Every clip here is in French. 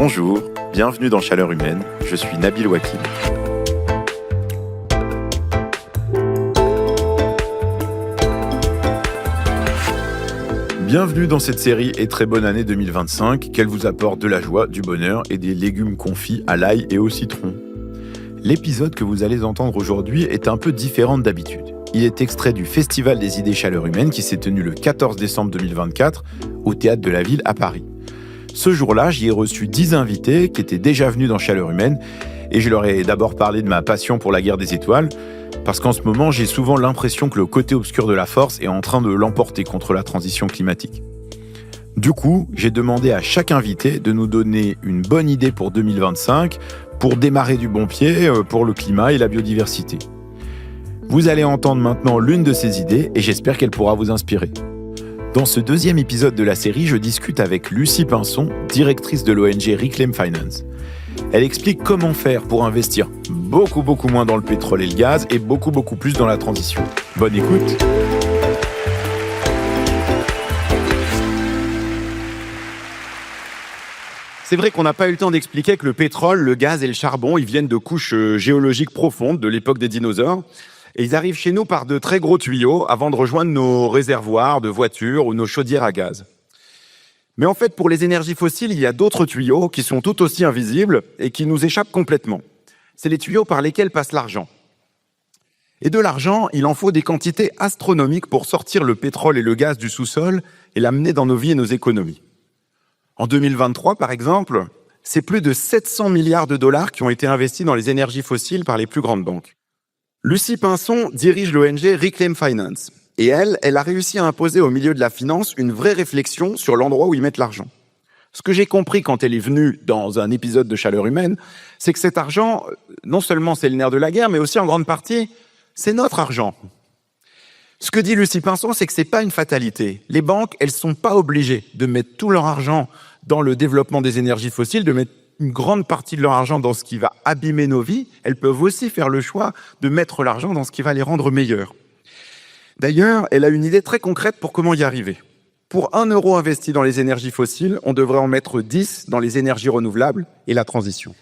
Bonjour, bienvenue dans Chaleur Humaine, je suis Nabil Wakil. Bienvenue dans cette série et très bonne année 2025, qu'elle vous apporte de la joie, du bonheur et des légumes confits à l'ail et au citron. L'épisode que vous allez entendre aujourd'hui est un peu différent d'habitude. Il est extrait du Festival des idées Chaleur Humaine qui s'est tenu le 14 décembre 2024 au Théâtre de la Ville à Paris. Ce jour-là, j'y ai reçu 10 invités qui étaient déjà venus dans Chaleur Humaine et je leur ai d'abord parlé de ma passion pour la guerre des étoiles parce qu'en ce moment, j'ai souvent l'impression que le côté obscur de la force est en train de l'emporter contre la transition climatique. Du coup, j'ai demandé à chaque invité de nous donner une bonne idée pour 2025 pour démarrer du bon pied pour le climat et la biodiversité. Vous allez entendre maintenant l'une de ces idées et j'espère qu'elle pourra vous inspirer. Dans ce deuxième épisode de la série, je discute avec Lucie Pinson, directrice de l'ONG Reclaim Finance. Elle explique comment faire pour investir beaucoup moins dans le pétrole et le gaz et beaucoup plus dans la transition. Bonne écoute. C'est vrai qu'on n'a pas eu le temps d'expliquer que le pétrole, le gaz et le charbon, ils viennent de couches géologiques profondes de l'époque des dinosaures. Et ils arrivent chez nous par de très gros tuyaux avant de rejoindre nos réservoirs de voitures ou nos chaudières à gaz. Mais en fait, pour les énergies fossiles, il y a d'autres tuyaux qui sont tout aussi invisibles et qui nous échappent complètement. C'est les tuyaux par lesquels passe l'argent. Et de l'argent, il en faut des quantités astronomiques pour sortir le pétrole et le gaz du sous-sol et l'amener dans nos vies et nos économies. En 2023, par exemple, c'est plus de 700 milliards de dollars qui ont été investis dans les énergies fossiles par les plus grandes banques. Lucie Pinson dirige l'ONG Reclaim Finance. Et elle a réussi à imposer au milieu de la finance une vraie réflexion sur l'endroit où ils mettent l'argent. Ce que j'ai compris quand elle est venue dans un épisode de Chaleur Humaine, c'est que cet argent, non seulement c'est le nerf de la guerre, mais aussi en grande partie, c'est notre argent. Ce que dit Lucie Pinson, c'est que c'est pas une fatalité. Les banques, elles sont pas obligées de mettre tout leur argent dans le développement des énergies fossiles, de mettre une grande partie de leur argent dans ce qui va abîmer nos vies. Elles peuvent aussi faire le choix de mettre l'argent dans ce qui va les rendre meilleurs. D'ailleurs, elle a une idée très concrète pour comment y arriver. Pour 1 euro investi dans les énergies fossiles, on devrait en mettre 10 dans les énergies renouvelables et la transition.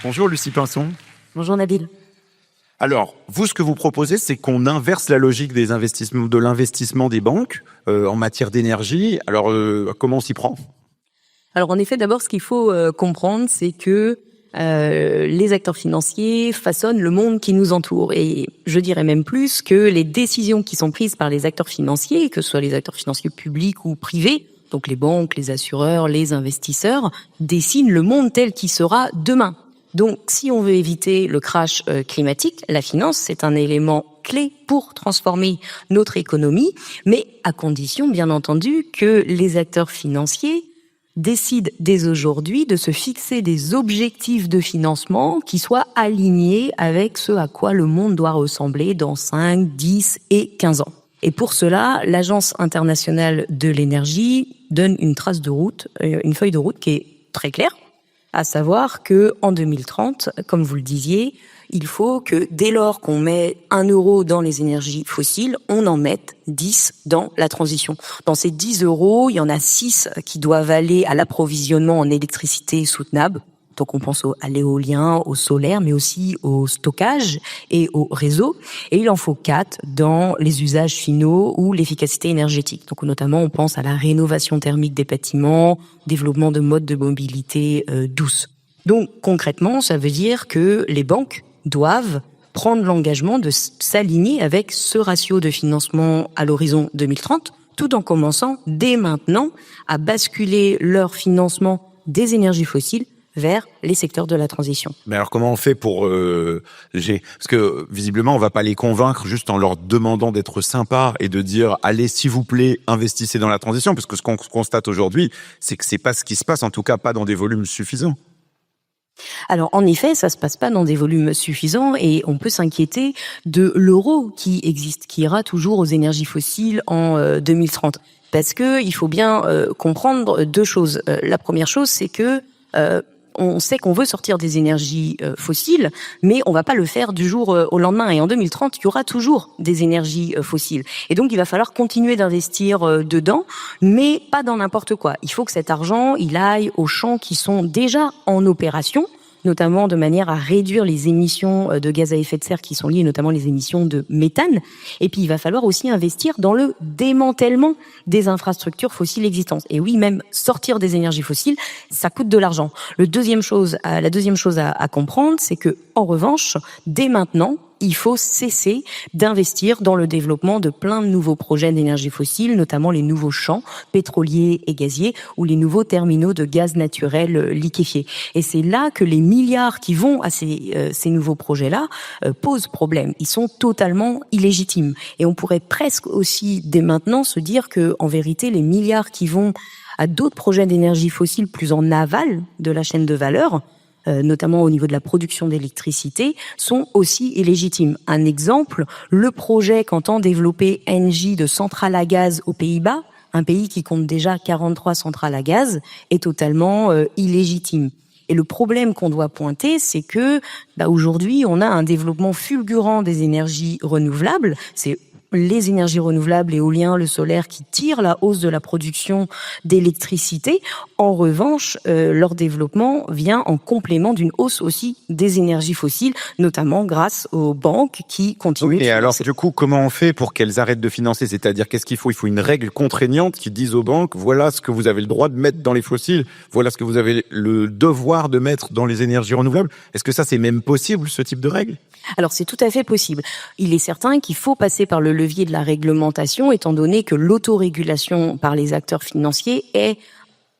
Bonjour Lucie Pinson. Bonjour Nabil. Alors, vous, ce que vous proposez, c'est qu'on inverse la logique des investissements, de l'investissement des banques en matière d'énergie. Alors, comment on s'y prend ? Alors en effet, d'abord, ce qu'il faut comprendre, c'est que les acteurs financiers façonnent le monde qui nous entoure. Et je dirais même plus que les décisions qui sont prises par les acteurs financiers, que ce soit les acteurs financiers publics ou privés, donc les banques, les assureurs, les investisseurs, dessinent le monde tel qu'il sera demain. Donc, si on veut éviter le crash climatique, la finance, c'est un élément clé pour transformer notre économie, mais à condition, bien entendu, que les acteurs financiers décident dès aujourd'hui de se fixer des objectifs de financement qui soient alignés avec ce à quoi le monde doit ressembler dans 5, 10 et 15 ans. Et pour cela, l'Agence internationale de l'énergie donne une trace de route, une feuille de route qui est très claire, à savoir que en 2030, comme vous le disiez, il faut que dès lors qu'on met 1 euro dans les énergies fossiles, on en mette 10 dans la transition. Dans ces 10 euros, il y en a 6 qui doivent aller à l'approvisionnement en électricité soutenable. Donc on pense à l'éolien, au solaire, mais aussi au stockage et au réseau. Et il en faut 4 dans les usages finaux ou l'efficacité énergétique. Donc notamment, on pense à la rénovation thermique des bâtiments, développement de modes de mobilité douce. Donc concrètement, ça veut dire que les banques doivent prendre l'engagement de s'aligner avec ce ratio de financement à l'horizon 2030, tout en commençant dès maintenant à basculer leur financement des énergies fossiles vers les secteurs de la transition. Mais alors comment on fait pour parce que visiblement on va pas les convaincre juste en leur demandant d'être sympas et de dire allez s'il vous plaît investissez dans la transition, parce que ce qu'on constate aujourd'hui c'est que c'est pas ce qui se passe, en tout cas pas dans des volumes suffisants. Alors en effet, ça se passe pas dans des volumes suffisants et on peut s'inquiéter de l'euro qui existe, qui ira toujours aux énergies fossiles en 2030. Parce que il faut bien comprendre deux choses. La première chose, c'est que on sait qu'on veut sortir des énergies fossiles, mais on va pas le faire du jour au lendemain. Et en 2030, il y aura toujours des énergies fossiles. Et donc, il va falloir continuer d'investir dedans, mais pas dans n'importe quoi. Il faut que cet argent, il aille aux champs qui sont déjà en opération, notamment de manière à réduire les émissions de gaz à effet de serre qui sont liées notamment les émissions de méthane. Et puis, il va falloir aussi investir dans le démantèlement des infrastructures fossiles existantes. Et oui, même sortir des énergies fossiles, ça coûte de l'argent. La deuxième chose à comprendre, c'est que, en revanche, dès maintenant, il faut cesser d'investir dans le développement de plein de nouveaux projets d'énergie fossile, notamment les nouveaux champs pétroliers et gaziers ou les nouveaux terminaux de gaz naturel liquéfié. Et c'est là que les milliards qui vont à ces nouveaux projets-là posent problème. Ils sont totalement illégitimes. Et on pourrait presque aussi, dès maintenant, se dire que, en vérité, les milliards qui vont à d'autres projets d'énergie fossile plus en aval de la chaîne de valeur, notamment au niveau de la production d'électricité, sont aussi illégitimes. Un exemple, le projet qu'entend développer Engie de centrale à gaz aux Pays-Bas, un pays qui compte déjà 43 centrales à gaz, est totalement illégitime. Et le problème qu'on doit pointer, c'est que aujourd'hui, on a un développement fulgurant des énergies renouvelables. C'est les énergies renouvelables, l'éolien, le solaire, qui tirent la hausse de la production d'électricité. En revanche, leur développement vient en complément d'une hausse aussi des énergies fossiles, notamment grâce aux banques qui continuent. Oui, et alors, du coup, comment on fait pour qu'elles arrêtent de financer? C'est-à-dire, qu'est-ce qu'il faut? Il faut une règle contraignante qui dise aux banques, voilà ce que vous avez le droit de mettre dans les fossiles, voilà ce que vous avez le devoir de mettre dans les énergies renouvelables. Est-ce que ça, c'est même possible, ce type de règle? Alors, c'est tout à fait possible. Il est certain qu'il faut passer par le levier de la réglementation, étant donné que l'autorégulation par les acteurs financiers est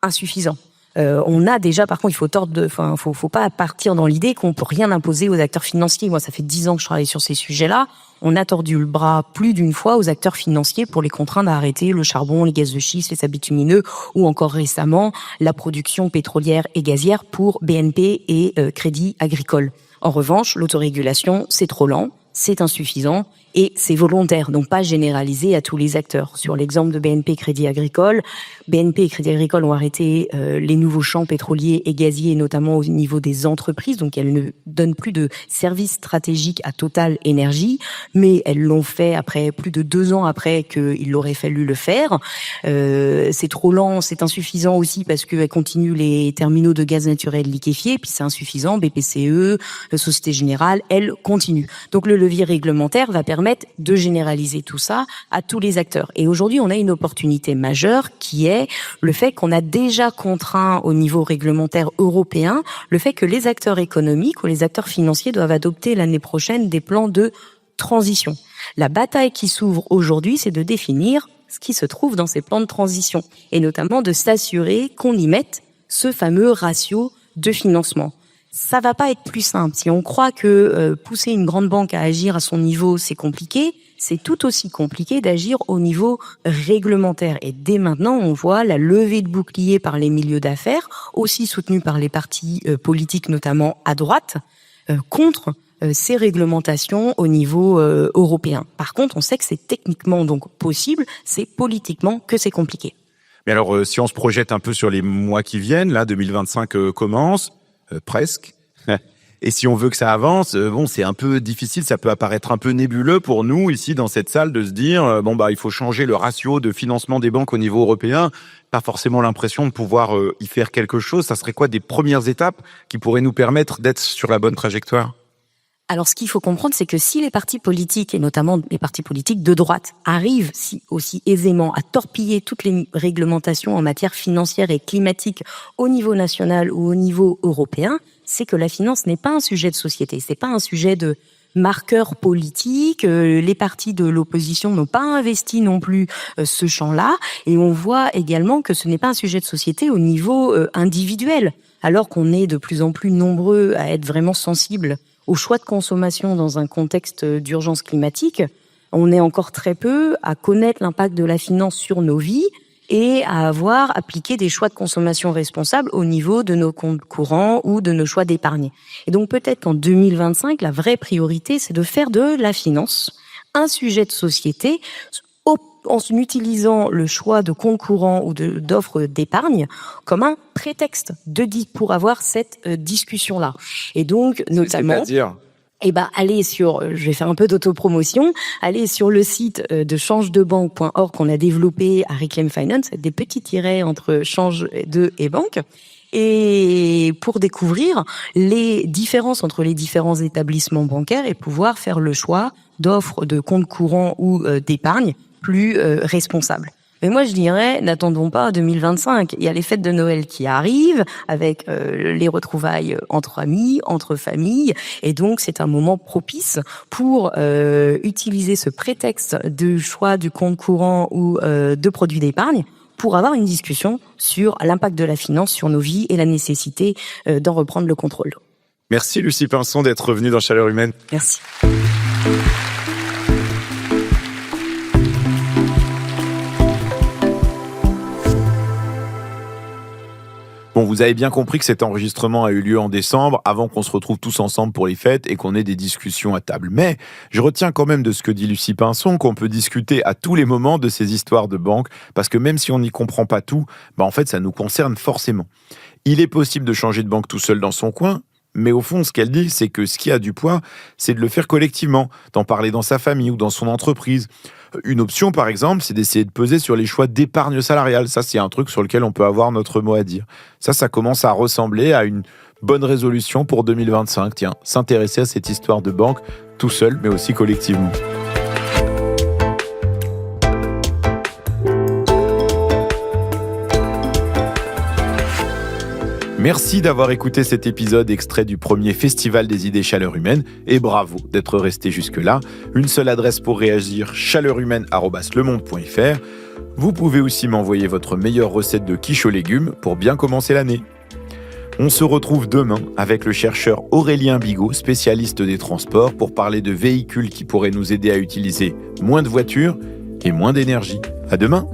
insuffisant. On a déjà, par contre, faut pas partir dans l'idée qu'on peut rien imposer aux acteurs financiers. Moi, ça fait 10 ans que je travaille sur ces sujets-là. On a tordu le bras plus d'une fois aux acteurs financiers pour les contraindre à arrêter le charbon, les gaz de schiste, les sables bitumineux, ou encore récemment la production pétrolière et gazière pour BNP et Crédit Agricole. En revanche, l'autorégulation, c'est trop lent, c'est insuffisant et c'est volontaire, donc pas généralisé à tous les acteurs. Sur l'exemple de BNP Crédit Agricole, BNP et Crédit Agricole ont arrêté les nouveaux champs pétroliers et gaziers, notamment au niveau des entreprises, donc elles ne donnent plus de services stratégiques à Total Énergie, mais elles l'ont fait après plus de 2 ans après qu'il aurait fallu le faire. C'est trop lent, c'est insuffisant aussi parce qu'elles continuent les terminaux de gaz naturel liquéfié, puis c'est insuffisant, BPCE, Société Générale, elles continuent. Donc le levier réglementaire va permettre de généraliser tout ça à tous les acteurs. Et aujourd'hui, on a une opportunité majeure qui est le fait qu'on a déjà contraint au niveau réglementaire européen le fait que les acteurs économiques ou les acteurs financiers doivent adopter l'année prochaine des plans de transition. La bataille qui s'ouvre aujourd'hui, c'est de définir ce qui se trouve dans ces plans de transition et notamment de s'assurer qu'on y mette ce fameux ratio de financement. Ça va pas être plus simple. Si on croit que pousser une grande banque à agir à son niveau, c'est compliqué, c'est tout aussi compliqué d'agir au niveau réglementaire. Et dès maintenant, on voit la levée de boucliers par les milieux d'affaires, aussi soutenue par les partis politiques, notamment à droite, contre ces réglementations au niveau européen. Par contre, on sait que c'est techniquement donc possible, c'est politiquement que c'est compliqué. Mais alors, si on se projette un peu sur les mois qui viennent, là, 2025 commence, presque. Et si on veut que ça avance, c'est un peu difficile, ça peut apparaître un peu nébuleux pour nous, ici, dans cette salle, de se dire, il faut changer le ratio de financement des banques au niveau européen. Pas forcément l'impression de pouvoir y faire quelque chose. Ça serait quoi des premières étapes qui pourraient nous permettre d'être sur la bonne trajectoire? Alors, ce qu'il faut comprendre, c'est que si les partis politiques, et notamment les partis politiques de droite, arrivent aussi aisément à torpiller toutes les réglementations en matière financière et climatique au niveau national ou au niveau européen, c'est que la finance n'est pas un sujet de société, c'est pas un sujet de marqueur politique. Les partis de l'opposition n'ont pas investi non plus ce champ-là, et on voit également que ce n'est pas un sujet de société au niveau individuel, alors qu'on est de plus en plus nombreux à être vraiment sensibles au choix de consommation dans un contexte d'urgence climatique. On est encore très peu à connaître l'impact de la finance sur nos vies et à avoir appliqué des choix de consommation responsables au niveau de nos comptes courants ou de nos choix d'épargne. Et donc peut-être qu'en 2025, la vraie priorité, c'est de faire de la finance un sujet de société en utilisant le choix de compte courant ou d'offres d'épargne comme un prétexte pour avoir cette discussion-là. Et donc, notamment... C'est-à-dire allez je vais faire un peu d'autopromotion, allez sur le site de changedebanque.org qu'on a développé à Reclaim Finance, des petits tirets entre change de et banque, et pour découvrir les différences entre les différents établissements bancaires et pouvoir faire le choix d'offres de compte courant ou d'épargne plus responsables. Mais moi, je dirais, n'attendons pas 2025. Il y a les fêtes de Noël qui arrivent, avec les retrouvailles entre amis, entre familles, et donc c'est un moment propice pour utiliser ce prétexte de choix du compte courant ou de produits d'épargne pour avoir une discussion sur l'impact de la finance sur nos vies et la nécessité d'en reprendre le contrôle. Merci Lucie Pinson d'être revenue dans Chaleur Humaine. Merci. Bon, vous avez bien compris que cet enregistrement a eu lieu en décembre, avant qu'on se retrouve tous ensemble pour les fêtes et qu'on ait des discussions à table. Mais je retiens quand même de ce que dit Lucie Pinson qu'on peut discuter à tous les moments de ces histoires de banque, parce que même si on n'y comprend pas tout, en fait, ça nous concerne forcément. Il est possible de changer de banque tout seul dans son coin, mais au fond, ce qu'elle dit, c'est que ce qui a du poids, c'est de le faire collectivement, d'en parler dans sa famille ou dans son entreprise. Une option, par exemple, c'est d'essayer de peser sur les choix d'épargne salariale. Ça, c'est un truc sur lequel on peut avoir notre mot à dire. Ça commence à ressembler à une bonne résolution pour 2025. Tiens, s'intéresser à cette histoire de banque, tout seul, mais aussi collectivement. Merci d'avoir écouté cet épisode extrait du premier Festival des idées Chaleur Humaine et bravo d'être resté jusque-là. Une seule adresse pour réagir, chaleurhumaine@lemonde.fr. Vous pouvez aussi m'envoyer votre meilleure recette de quiche aux légumes pour bien commencer l'année. On se retrouve demain avec le chercheur Aurélien Bigot, spécialiste des transports, pour parler de véhicules qui pourraient nous aider à utiliser moins de voitures et moins d'énergie. À demain!